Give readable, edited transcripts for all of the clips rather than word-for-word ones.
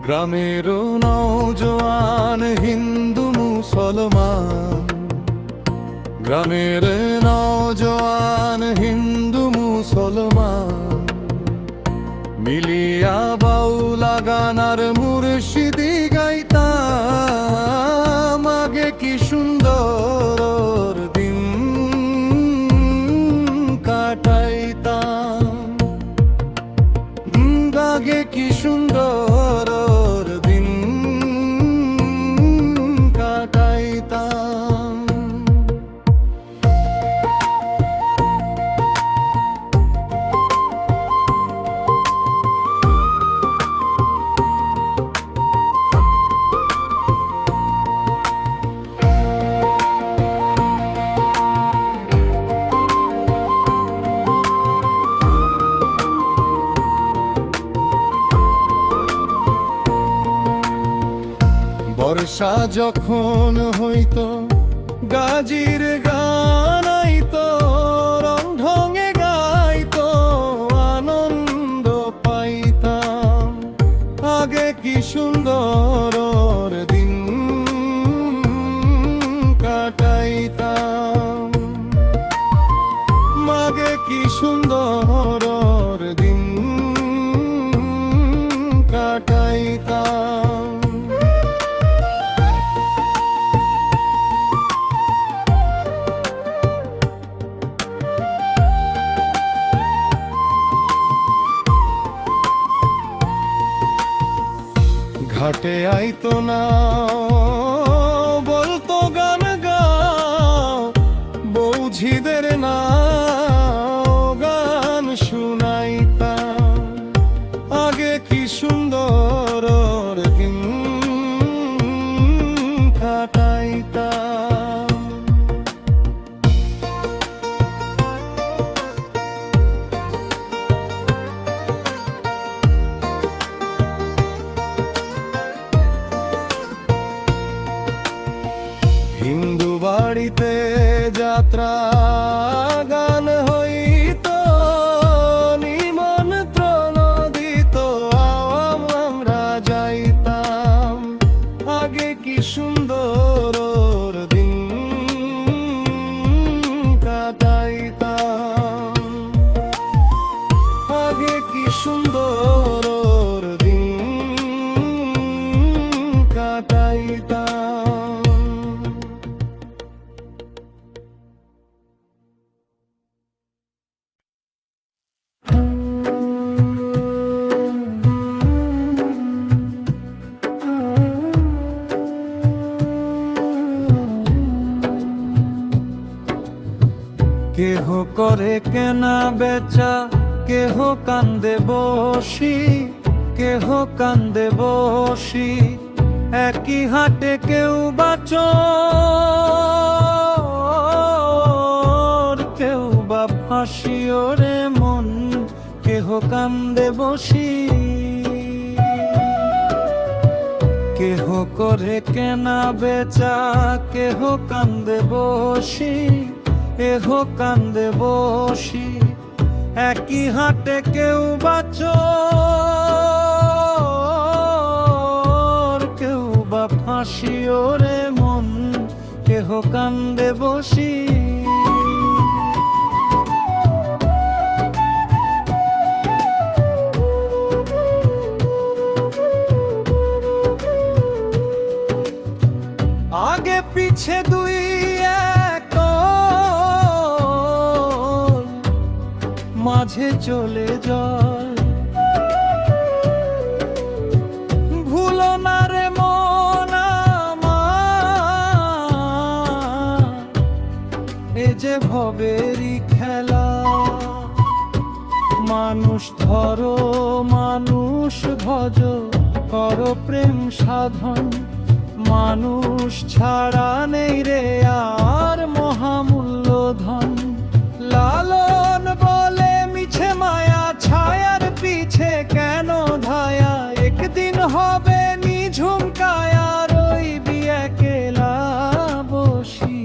গ্রামের নওজোয়ান হিন্দু মুসলমান, গ্রামের নওজোয়ান হিন্দু মুসলমান মিলিয়া বাউলা গানার মুর্শিদি গাইতাম। আগে কি সুন্দর দিন কাটাইতাম, আগে কি সুন্দর দিন কাটাইতাম। বর্ষা যখন হইতো গাজির গান আইতো, রং ঢঙে গাইতো, আনন্দ পাইতাম। আগে কি সুন্দর দিন কাটাইতাম, আগে কি সুন্দর দিন কাটাইতাম। ঘাটে আইতো না বলতো গান গাও, বৌঝিদের না গান শুনাইতাম। আগে কি সুন্দর দিন কাটাইতাম। হিন্দু বাড়িতে যাত্রা গান হইতো, নিমন্ত্রণ দিত, আমরা যাইতাম। আগে কি সুন্দর দিন কাটাইতাম, আগে কি সুন্দর দিন কাটাইতাম। কেহ করে কেনা বেচা, কেহ কান্দে বসি, কেহ কান্দে বসি। একই হাটে কেউ বা চোর, কেউ বা ফাঁসি। ওরে মন কেহ কান্দে বসি, কেহ করে কেনা বেচা, কেহ কান্দে বসি, কেহ কান্দে বসি। একই হাটে কেউ বা চোর, কেউ বা ফাঁসি। ওরে মন কেহ কান্দে বসি। আগে পিছে দুই এক, মাঝে চলে যায়। ভুলো না রে মন আমার, এ যে ভবেরই খেলা। মানুষ ধরো মানুষ ভজ, করো প্রেম সাধন। মানুষ ছাড়া নেই রে আর মহামূল্য ধন। লালন বলে মিছে মায়া, ছায়ার পিছে কেন ধায়া। একদিন হবে নিঝুম কায়া, রইবি একলা বসি।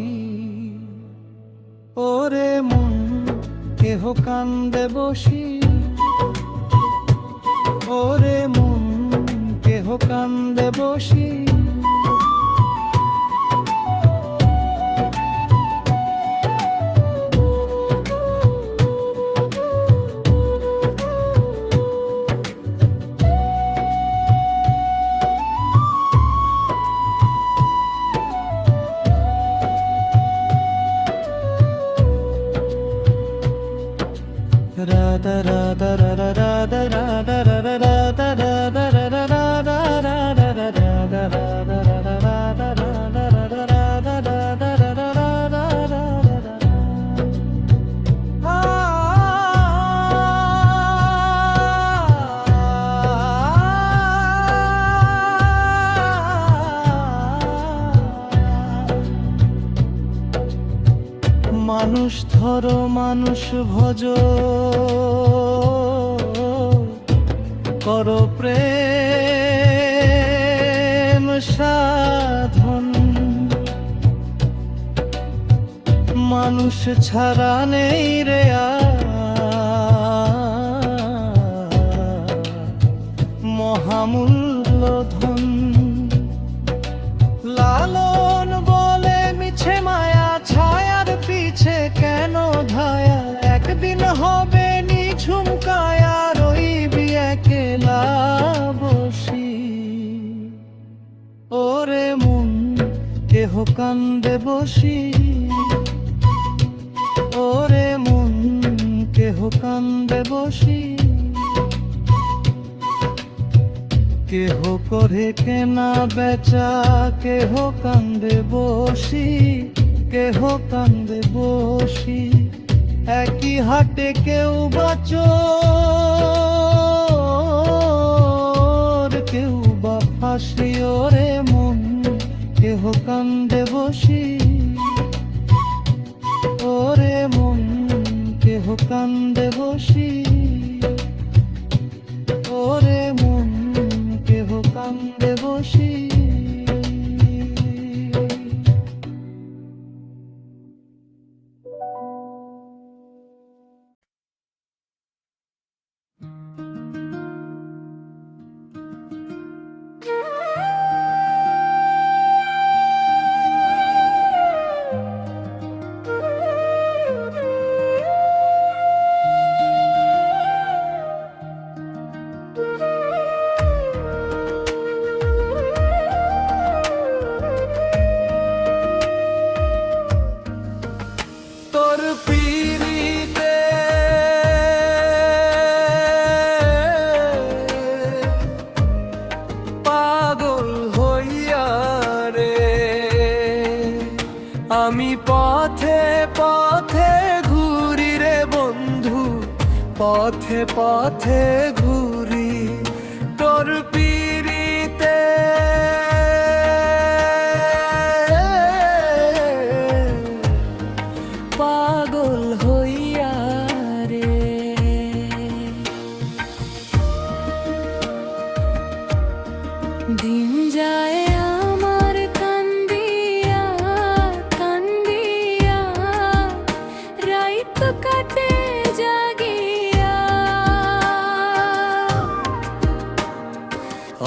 ওরে মন কেহ কান্দে বসি, ওরে মন কেহ কান্দে বসি। রাধা রাধা রাধা রাধা রাধা রাধা রাধা রাধা রাধা রাধা রাধা রাধা মানুষ ধরো মানুষ ভজ, করো প্রেম সাধন। মানুষ ছাড়া নেই রে মহামূল্য ধন। লালন বলে মিছে মায়া, ছায়ার পিছে কেন ধায়া? একদিন হবে নিঝুম কায়া, রইবি একলা বসি। ওরে মন কেহ কান্দে বসি, ওরে মন কেহ কান্দে বসি। কেহ করে কেনা বেচা, কেহ কান্দে বসি, কেহ কান্দে বসি। একই হাটে কেউ বাচোর, কেউ বা ফাঁসি। ওরে মন কেহ কান্দে বসি, ওরে মন কেহ কান্দে বসি, ওরে মন কেহ কান্দে বসি। আমি পথে পথে ঘুরি রে বন্ধু, পথে পথে ঘুরি তোর পিরিতে। পাগল হইয়া রে দিন যায় আমার কান্দিয়া কান্দিয়া, রাইত কাটে জাগিয়া।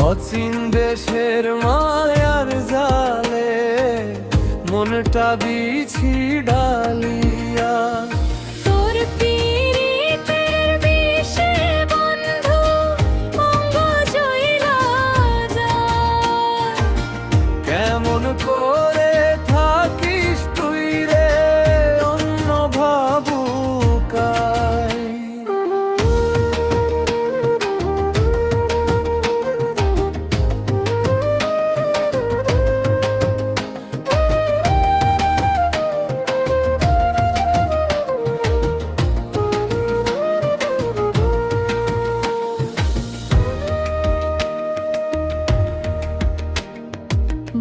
অচিন দেশের মায়ার জালে মনটা বিছি ডালিয়া। তোর পীড়িতের বিষে বন্ধু অঙ্গ জইলা যায়। কেমন করে থাকিস তুই রে অন্য ভাবুকায়।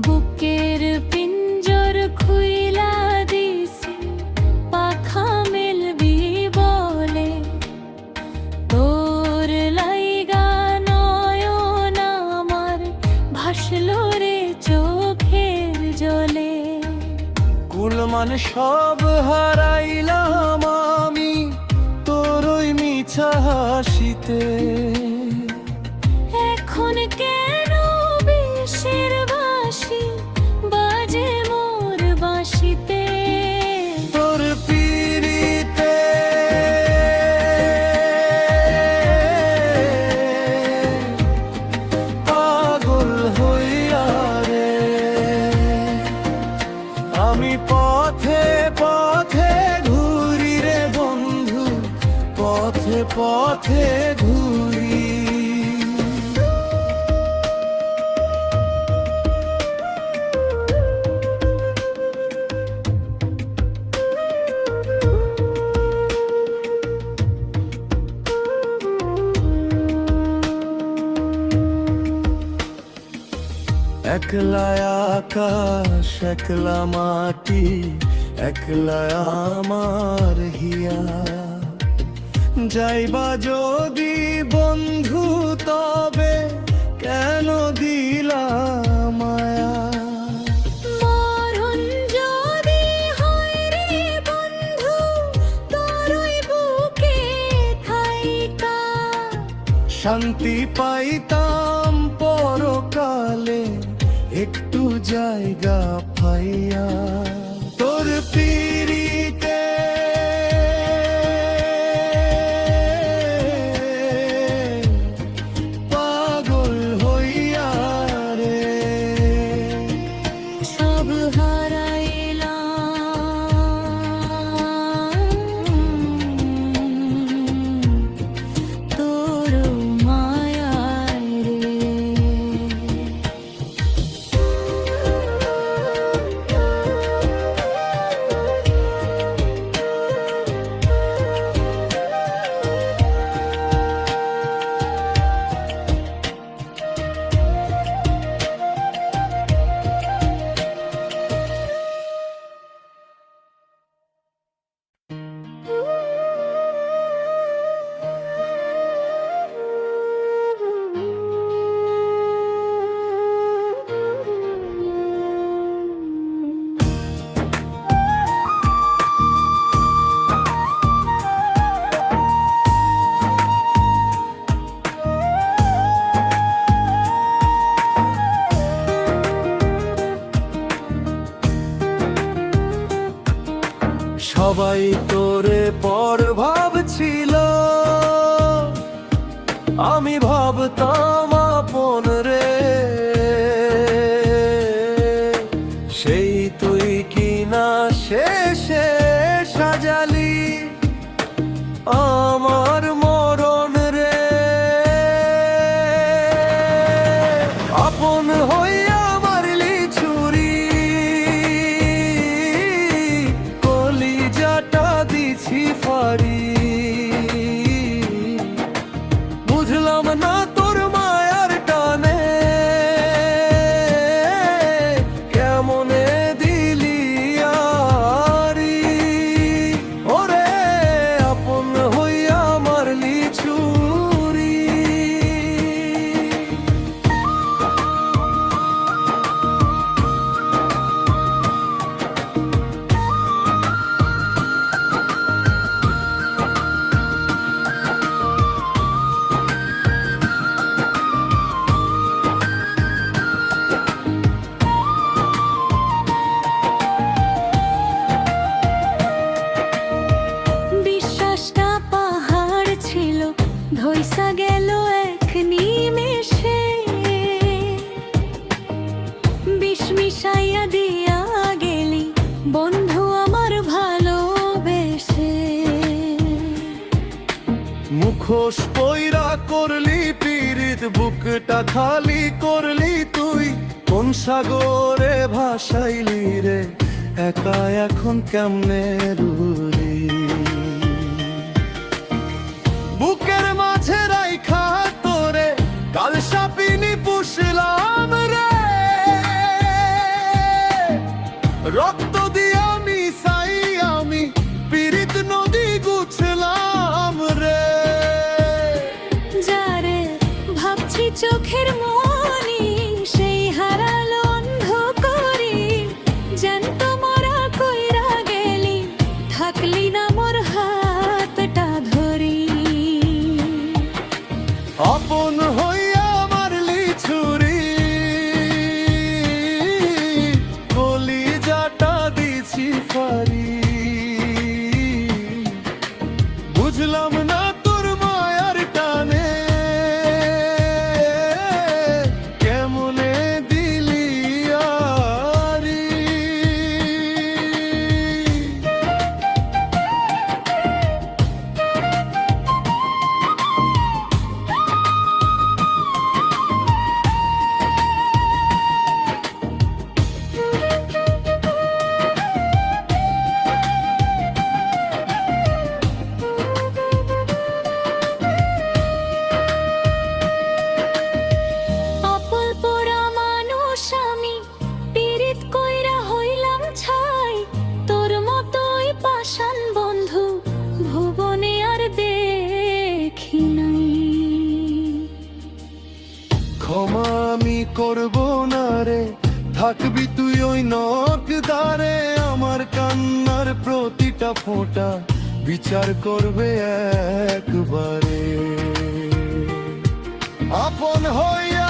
বুকের পিঞ্জর খুইলা দিছি পাখা মেলবি বলে, তোর লাইগা নয়ন আমার ভাসলো রে চোখের জলে। কুলমান সব হারাইলাম আমি তোর ওই মিছা হাসিতে। এখন কেন আমি পথে পথে ঘুরি রে বন্ধু, পথে পথে ঘুরি। একলা আকাশ একলা মাটি, একলা আমার হিয়া। যাইবা যদি বন্ধু তবে কেন দিলা মায়া? মরণ যদি হয় রে বন্ধু তোরই বুকে থাইকা, শান্তি পাইতাম পরকালে একটু জায়গা পাইয়া। তোর পিরিতে পাগল হইয়া রে সব হারাইলাম তোর মায়ায় রে। সবাই তোরে পর ভাবছিল, আমি ভাবতাম আপন রে। সেই তুই কিনা শেষে সাজালি আমার মরণ রে। আপন হইয়া মারলি ছুরি, কলিজাটা দিছি ফাড়ি। বুঝলাম না তোর মায়ার টানে কেমনে দিলি আরি। ওরে আপন হইয়া মারলি ছুরি। বিশ্বাসটা পাহাড় ছিল ধইসা গেল এক নিমেষে, বিষ মিশাইয়া দিয়া গেলি বন্ধু আমার ভালোবেসে। মুখোশ পয়রা করলি পীড়িত, বুকটা খালি করলি তুই। কোন সাগরে ভাসাইলি রে একা এখন কেমনে রুলি? বুকের মাঝে রাইখা তোরে কাল সাপিনি পুষলাম রে। রক্ত দিয়া মিশাই আমি পীড়িত নদী গুছলাম রে। যারে ভাবছি চোখের মনি সেই হারালো অন্ধ করি। জ্যান্ত মরা কইরা গেলি থাকলি না মোর হাতটা ধরি। আপন হইয়া মারলি ছুরি, কলিজাটা দিছি ফাড়ি। বুঝলাম না তোর মায়ার টানে কেমনে দিলি আরি। ফোঁটা বিচার করবে একবারে আপন হইয়া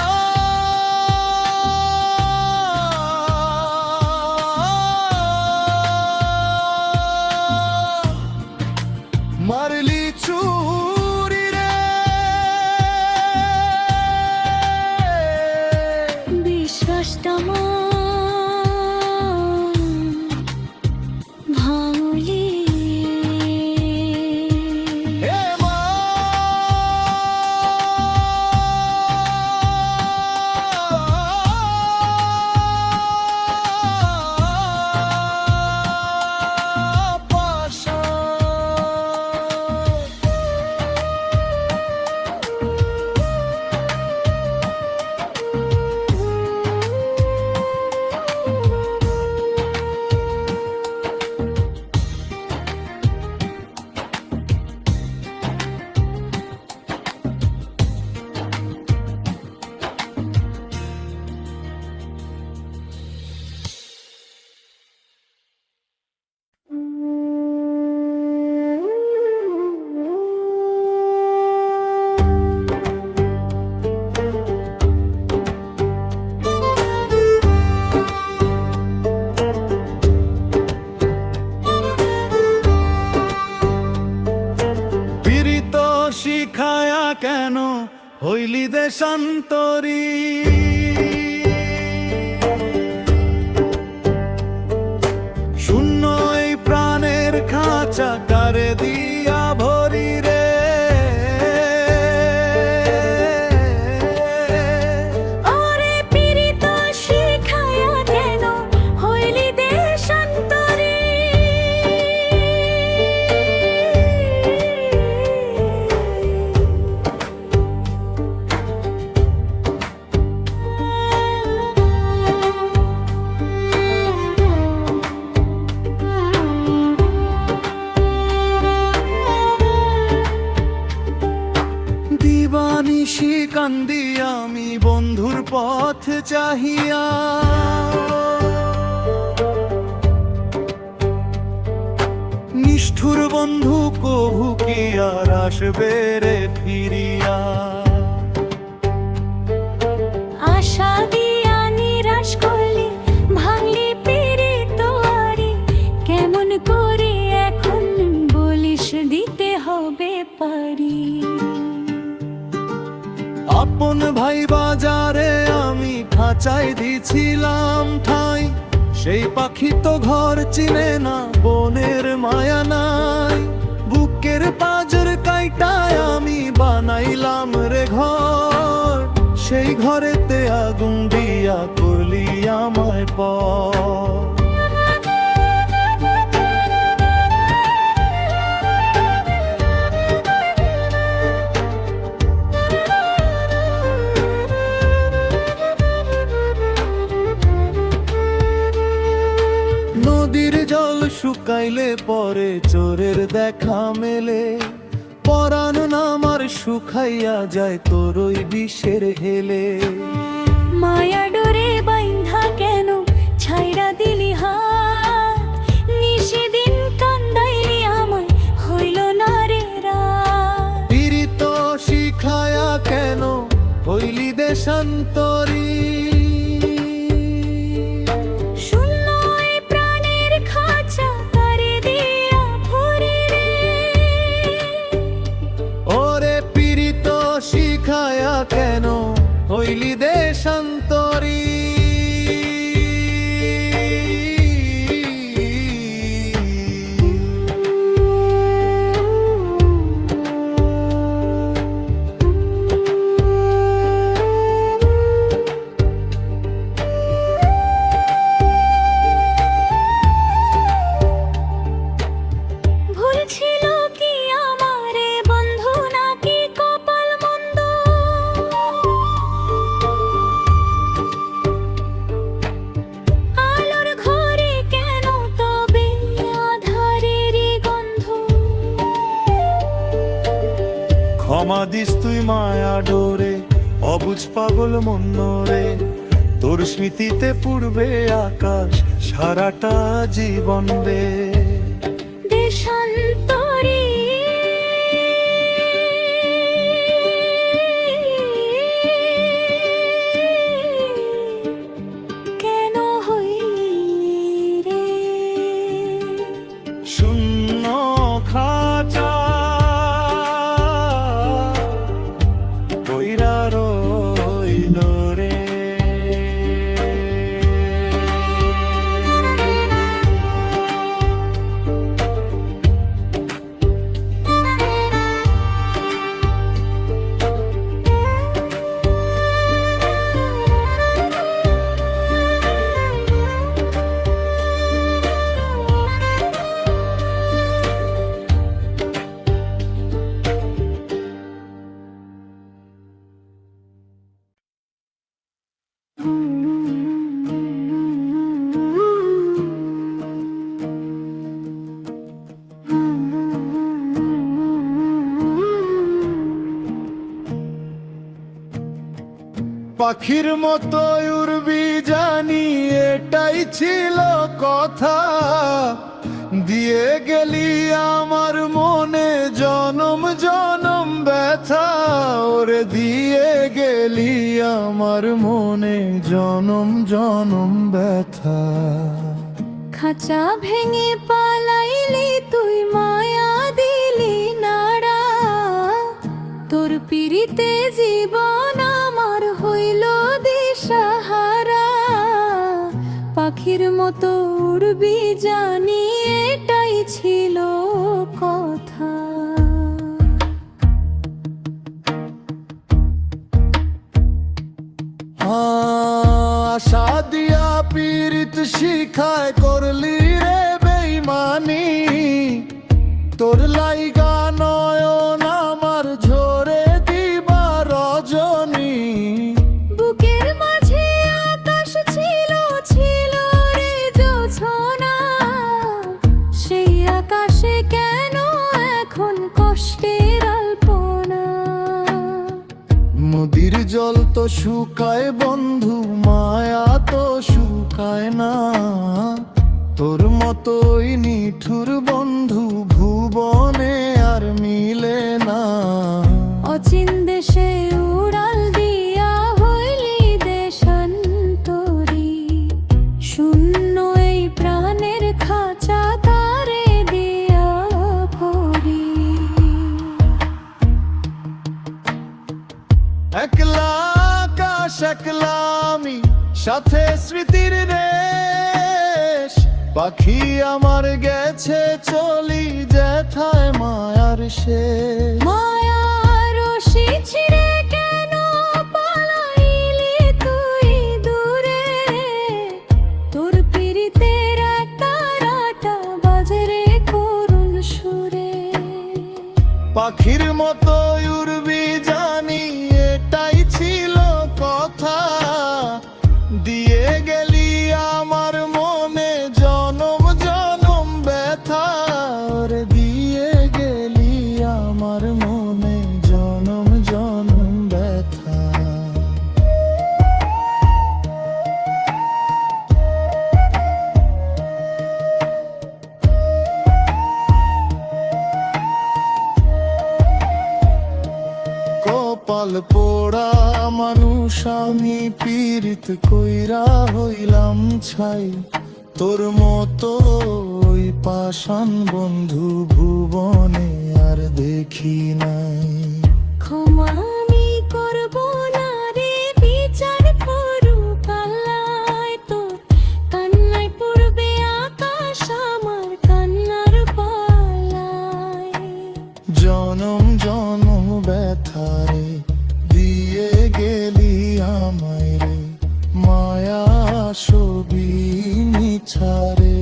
মারলি ছুরি রে বিশ্বাসটা ভাঙলি হে মা শিখায়া কেন হইলি দেশান্তরী শূন্য এই প্রাণের খাঁচা কারে দিয়া ভরি রে ওরে পীড়িত শিখায়া কেন হইলি দেশান্তরী দিবানিশি কান্দি আমি বন্ধুর পথ চাহিয়া নিষ্ঠুর বন্ধু কভু কি আর আসবে রে ফিরিয়া আশা দিয়া নিরাশ করলি ভাঙলি পীড়িত আরি কেমন করে এখন বলিস দিতে হবে পারি আপন ভাই বাজারে আমি খাঁচাই দিছিলাম ঠাই সেই পাখি তো ঘর চিনে না বনের মায়া নাই বুকের পাজর কাইটায় আমি বানাইলাম রে ঘর সেই ঘরেতে আগুন দিয়া করলি আমায় পর নদীর জল শুকাইলে পরে চোরের দেখা মেলে পরাণ নামার শুকাইয়া যায় তোর ওই বিষের হেলে মায়া ডোরে বাইন্ধা কেন ছাইরা দিলি হাত নিশিদিন কান্দাইলি আমায় হইল না রে রাত পীড়িত শিখায়া কেন হইলি দেশান্তরী শূন্য এই প্রাণের খাঁচা কারে দিয়া ভরি রে ওরে পীড়িত শিখায়া কেন হইলি দেশান্তরী ভুল ছিল কি আমারে বন্ধু নাকি কপাল মন্দ আলোর ঘরে কেন তবে আধারেরই গন্ধ ক্ষমা দিস তুই মায়া ডোরে অবুঝ পাগল মন্য রে তোর স্মৃতিতে পূর্বে আকাশ সারাটা জীবন রে দেশ দেশান্তরী। কেন হইলি রে শূন্য খাঁচা কইরা রইল রে। পাখির মতো উড়বি জানি এটাই ছিল কথা, দিয়ে গেলি আমার মনে জনম জনম ব্যথা। ওরে দিয়ে গেলি আমার মনে জনম জনম ব্যথা। খাঁচা ভেঙে পালাইলি তুই, মায়া দিলি নাড়া। তোর পিড়িতে জীবন আমার হইল দিশাহারা। পাখির মতো উড়বি জানি এটাই ছিল কথা। আশা দিয়া পীড়িত শিখায় করলি রে বেইমানি। তোর লাইগা নয়ন আমার ঝরে দিবা রজনী। বুকের মাঝে আকাশ ছিল, ছিল রে জোছনা। সেই আকাশে কেন এখন কষ্টের আলপনা। নদীর জল তো শুকায় বন্ধু, মায়া তো শুকায় না। তোর মতোই নিঠুর বন্ধু ভুবনে আর মিলে না। অচিন দেশে উড়াল দিয়া হইলি দেশান্তরী। শূন্য এই প্রাণের খাঁচা তারে দিয়া ভরি। একলা আকাশ একলা আমি, সাথে স্মৃতির রেশ। পাখি আমার গেছে চলি যেথায় মায়ার শেষ। মায়ার রশি ছিঁড়ে কেন পালাইলি তুই দূরে। তোর পিরিতের একটা রাটা বাজে রে করুণ সুরে। পাখির মতো উড়বি জানি এটাই ছিল কথা, দিয়ে গেলি আমার মনে জনম জনম ব্যথা। ওরে দিয়ে গেলি আমার মনে জনম জনম ব্যথা। কপাল পোড়া মানুষ আমি, পীড়িত কইরা হইলাম ছাই। তোর মতো ওই পাষাণ বন্ধু ভুবনে আর দেখি নাই। ক্ষমা আমি করব না রে, বিচার করুক আল্লাহ। তোর কান্নায় পড়বে আকাশ আমার কান্নার পালায়। জনম জনম ব্যথা রে দিয়ে গেলি আমায় রে, মায়া ছবি মিছারে।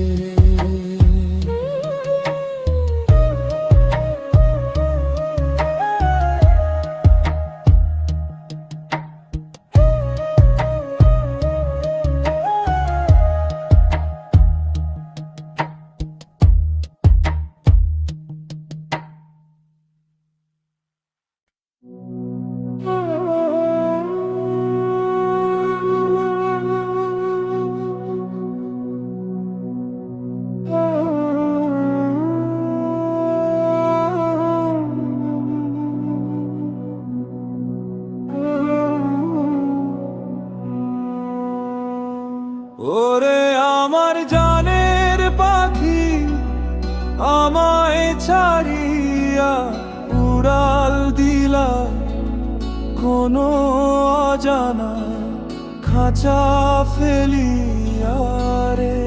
ছাড়িয়া উড়াল দিলা কোনো অজানা খাঁচা ফেলিয়া রে।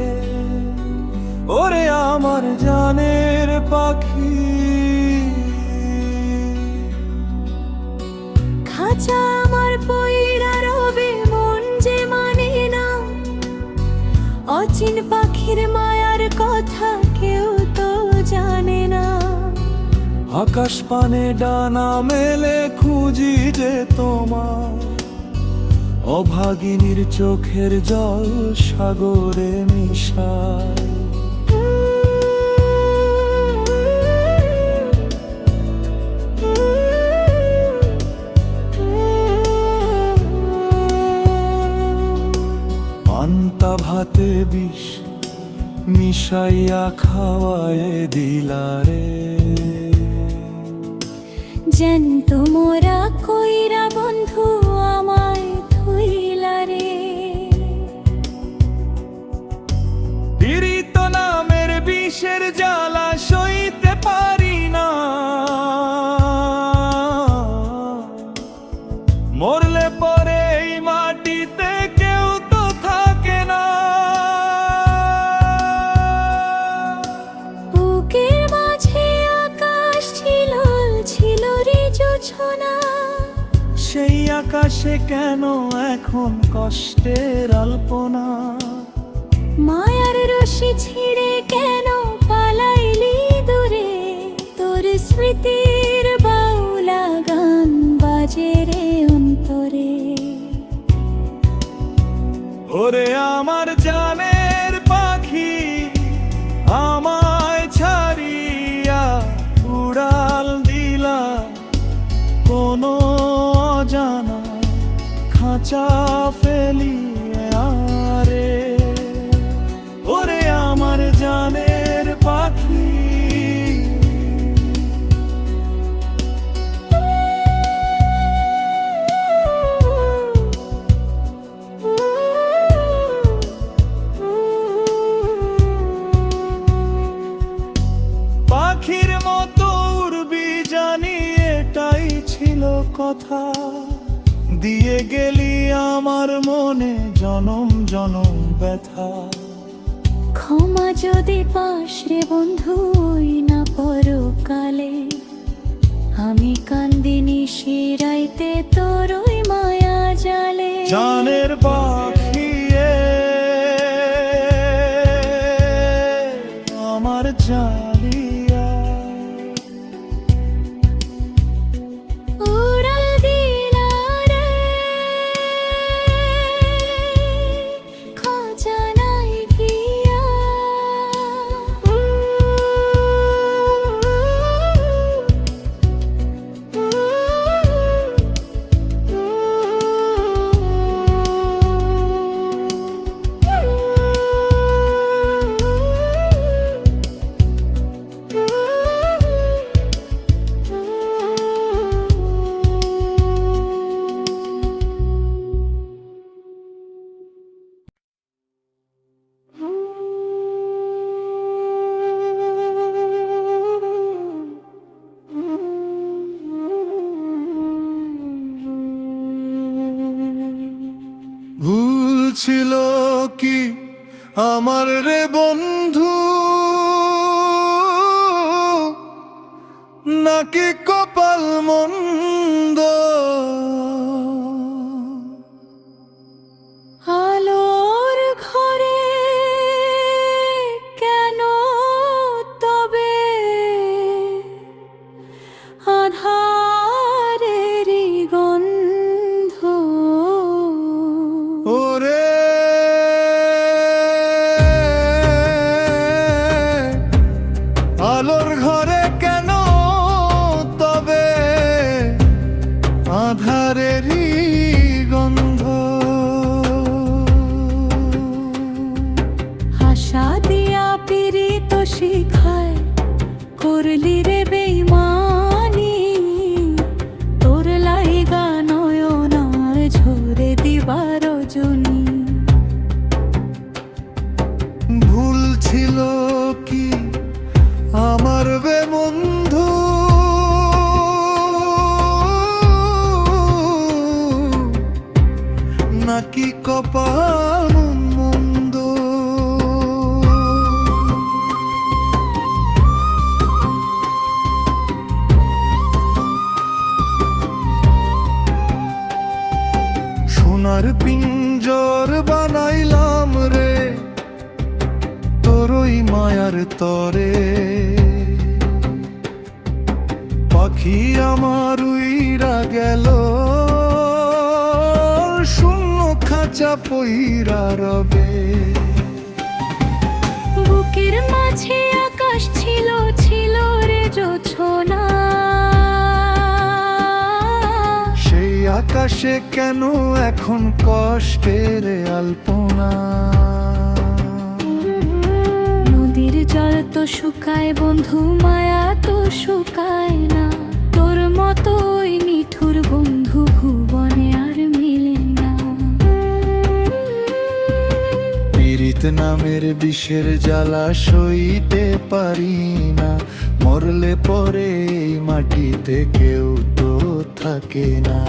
ওরে আমার জানের পাখি, খাঁচা আমার পয়রা রবে মন যে মানে না, অচিন পাখির মায়ার কথা কেউ তো জানে না। আকাশ পানে ডানা মেলে খুঁজি যে তোমার, অভাগিনীর চোখের জল সাগরে মিশায়। পান্তা ভাতে বিষ মিশাইয়া খাওয়ায় দিলারে। জ্যান্ত মোরা কইরা বন্ধু আমায় ধুইলা রে। পীড়িত নামের বিষের জ্বালা সইতে পারি না, মরলে পরে এই মাটিতে কেউ তো থাকে না। বুকের মাঝে আকাশ ছিল ছিল রে জোছনা, সেই আকাশে কেন এখন কষ্টের আলপনা? মায়ার রশি ছিঁড়ে কেন পালাইলি দূরে, তোর স্মৃতির বাউলা গান বাজে রে অন্তরে। ওরে আমার জানের পাখি, আমায় ছাড়িয়া উড়াল দিলা কোনো অজানা খাঁচা ফেলিয়া রে। ওরে আমার জানের পাখি, পাখির মতো উড়বি জানি এটাই ছিল কথা, দিয়ে গেলি আমার মনে জনম জনম ব্যথা। ক্ষমা যদি পাস রে বন্ধু ওই না পরকালে, আমি কান্দিনি শিরাইতে তোর ওই মায়া জালে। জানের পাখি আমার জালিয়া, উড়াল দিলা রে খাঁচা নাই গিয়া। ভুল ছিল কি আমার রে বন্ধু, নাকি কপাল মন্দ? আলোর ঘরে কেন তবে আধারেরই গন্ধ? ওরে আলোর ঘরে কেন তবে মায়ার তরে। পাখি আমার উইরা গেল, শূন্য খাঁচা পইরা রবে। বুকের মাঝে আকাশ ছিল, ছিল রে জোছনা। সেই আকাশে কেন এখন কষ্টের আলপনা? নদীর জল তো শুকায় বন্ধু, মায়া তো শুকায় না। তোর মতোই নিঠুর বন্ধু ভুবনে আর মিলে না। পীড়িত নামের বিষের জ্বালা সইতে পারি না। মরলে পরে এই মাটিতে কেউ তো থাকে না।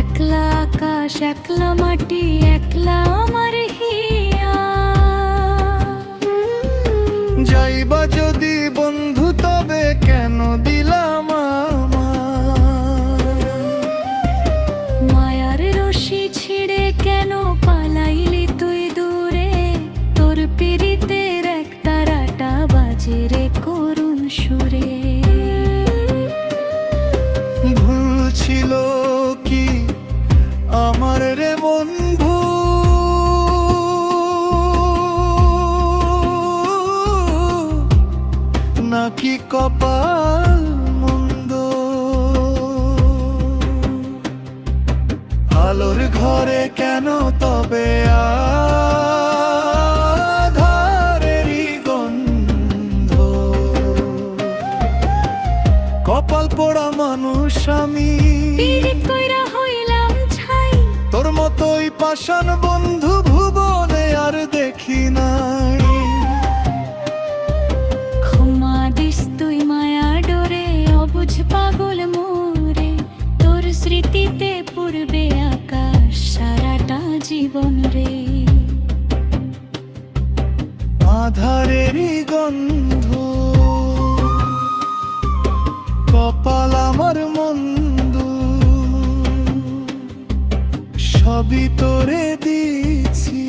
একলা আকাশ, একলা মাটি, একলা আমার হিয়া। যাইবা যদি বন্ধু তবে কেন দিলাম আমায়? মায়ার রশি ছিঁড়ে কেন পালাইলি তুই দূরে? তোর পীড়িতের এক তারাটা বাজে রে করুণ সুরে। ভুল ছিল কি আমার রে বন্ধু? নাকি কপাল মন্দ? আলোর ঘরে কেন তবে আধারেরই গন্ধ? কপাল পোড়া মানুষ আমি, পীড়িত কইরা হইলাম ছাই। তোর মতোই পাষাণ বন্ধু ভুবনে আর দেখি নাই। ক্ষমা দিস তুই মায়া ডোরে, অবুঝ পাগল মোরে। তোর স্মৃতিতে পূর্বে আকাশ সারাটা জীবন রে। আধারেরই গন্ধ, কপাল আমার মন্দ, সবই তোরে দিছি।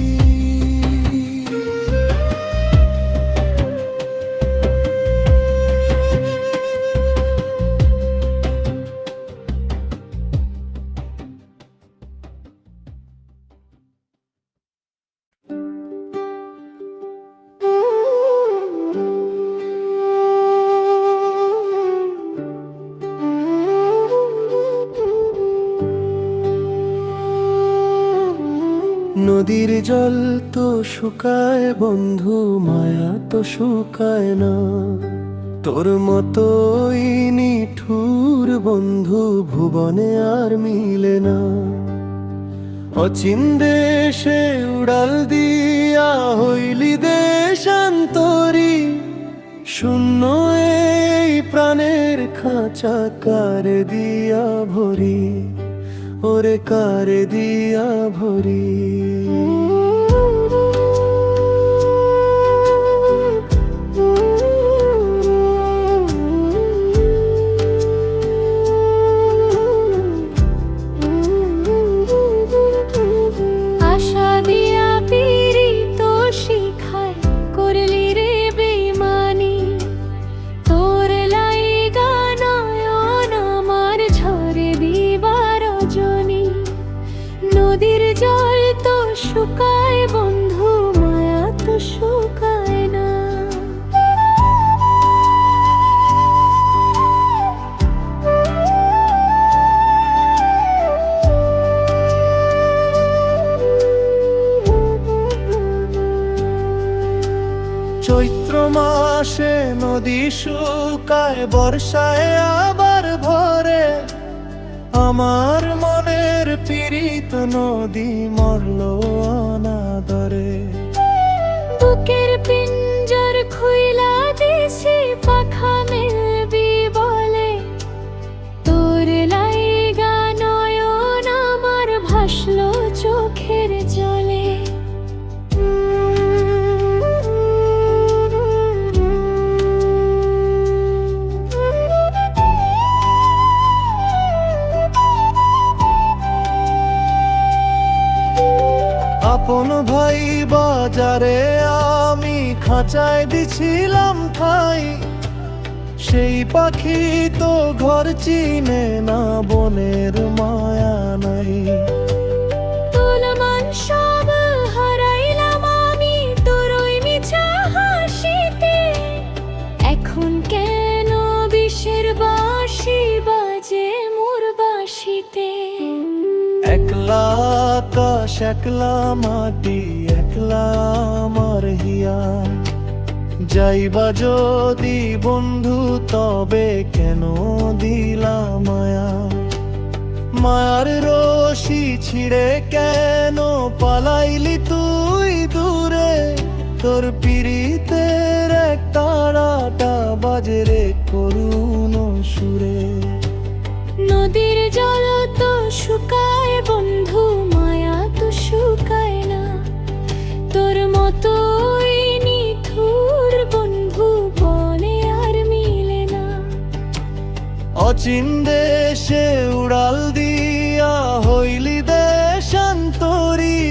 নদীর জল তো শুকায় বন্ধু, মায়া তো শুকায় না। তোর মতোই নিঠুর বন্ধু ভুবনে আর মিলে না। অচিন দেশে উড়াল দিয়া হইলি দেশান্তরী। শূন্য এই প্রাণের খাঁচা কারে দিয়া ভরি, ওরে কারে দিয়া ভরি। আশা দিয়া পীড়িত শিখায় করলি রে বেইমানি। তোর লাইগা নয়ন আমার ঝরে দিবা রজনী। নদীর জল তো শুকায় বন্ধু, মায়া তো শুকায় না। চৈত্র মাসে নদী শুকায়, বর্ষায় আবার ভরে। আমার মনের পীড়িত নদী মরল অনাদরে। বুকের পিঞ্জর খুইলা দিছি, পাখা মেলবি বলে। তোর লাইগা নয়ন আমার ভাসলো চোখের জলে। আপন ভাই বাজারে আমি খাঁচায় দিছিলাম ঠাই, সেই পাখি তো ঘর চিনে না, বনের মায়া নাই। তোর মান সব হারাইলাম আমি তোর ওই মিছা হাসিতে, এখন কেন বিষের বাঁশি বাজে মোর বাঁশিতে। একলা আকাশ একলা মাটি একলা আমার হিয়া, যাইবা যদি বন্ধু তবে কেন দিলা মায়া। মায়ার রশি ছিঁড়ে কেন পালাইলি তুই দূরে, তোর পিরিতের এক তারাটা বাজে রে করুণ সুরে। নদীর জল তো শুকায় বন্ধু, মায়া তো শুকায় না, তোর মতোই নিঠুর বন্ধু বনে আর মিলে না। অচিন দেশে উড়াল দিয়া হইলি দেশান্তরী,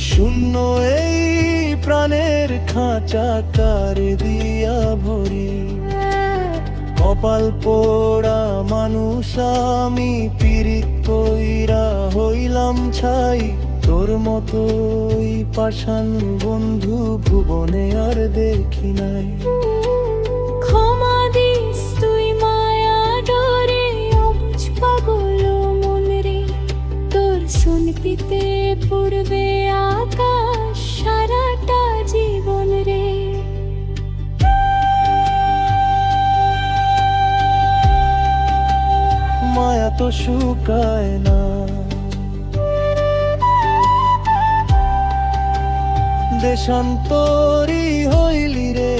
শূন্য এই প্রাণের খাঁচা কার দিয়া ভরি। কপাল পোড়া মানুষ আমি পিরিত কইরা হইলাম ছাই, তোর মতোই পাষাণ বন্ধু ভুবনে আর দেখি নাই। ক্ষমা দিস তুই মায়া ডরে অবুঝ পাগল মন রে, তোর শুনতিতে পড়বে আকাশ সারাটা জীবন রে। মায়া তো শুকায় না, দেশান্তরী হইলি রে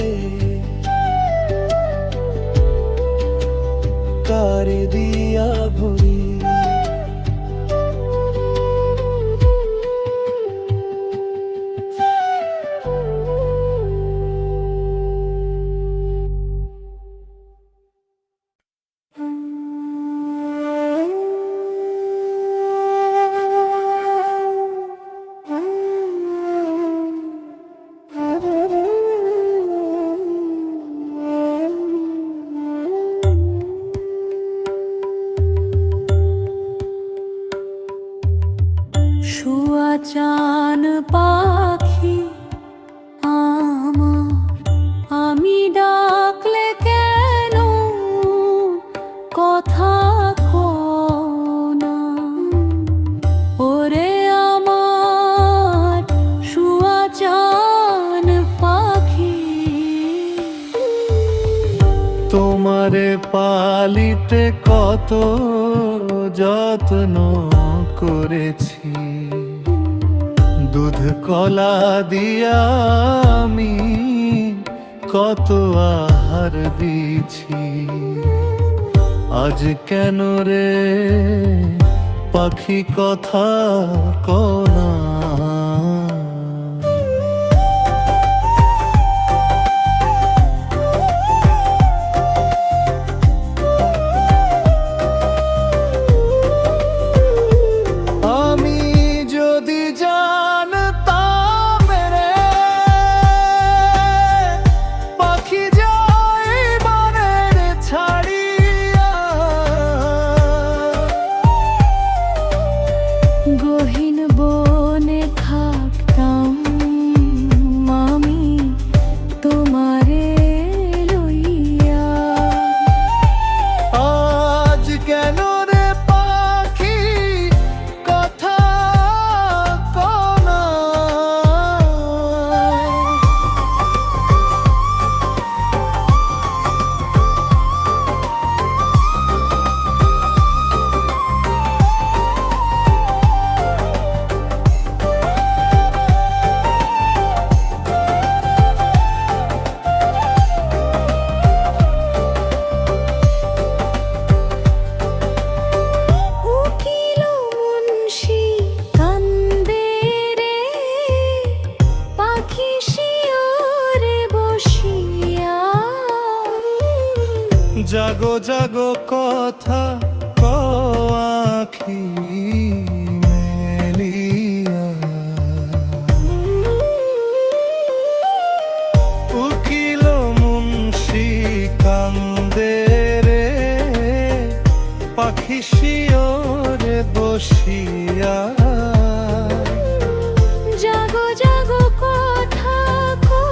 কারে দিয়া ভরি। শুয়া চান পাখি আমার, আমি ডাকলে কেন কথা কও না। ওরে আমার শুয়া চান পাখি, তোমারে পালিতে কত যত্ন করেছি, দুধ কলা দিয়া আমি কত আহার দিছি। আজ কেন রে পাখি কথা কও না। আমি যদি জানতাম রে পাখি যায় বনের ছাড়িয়া, গহীন বনে থাকতাম আমি তোমারে লইয়া। আজ কেন রে পাখি কথা কও না। উকিল মুন্সি কান্দে রে পাখি শিয়রে বসিয়া। জাগো জাগো কথা কও আঁখি মেলিয়া, শিশিরে বসিয়া জাগো জাগো কথা কো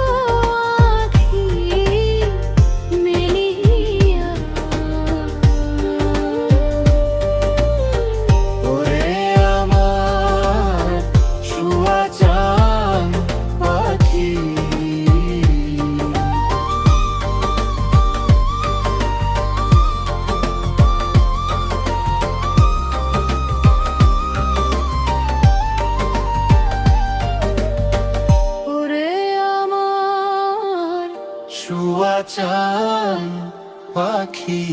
আঁখি মেলিয়া। ওরে আমার শুয়া চাঁদ পাখি, ওরে আমার শুয়া চাঁদ পাখি।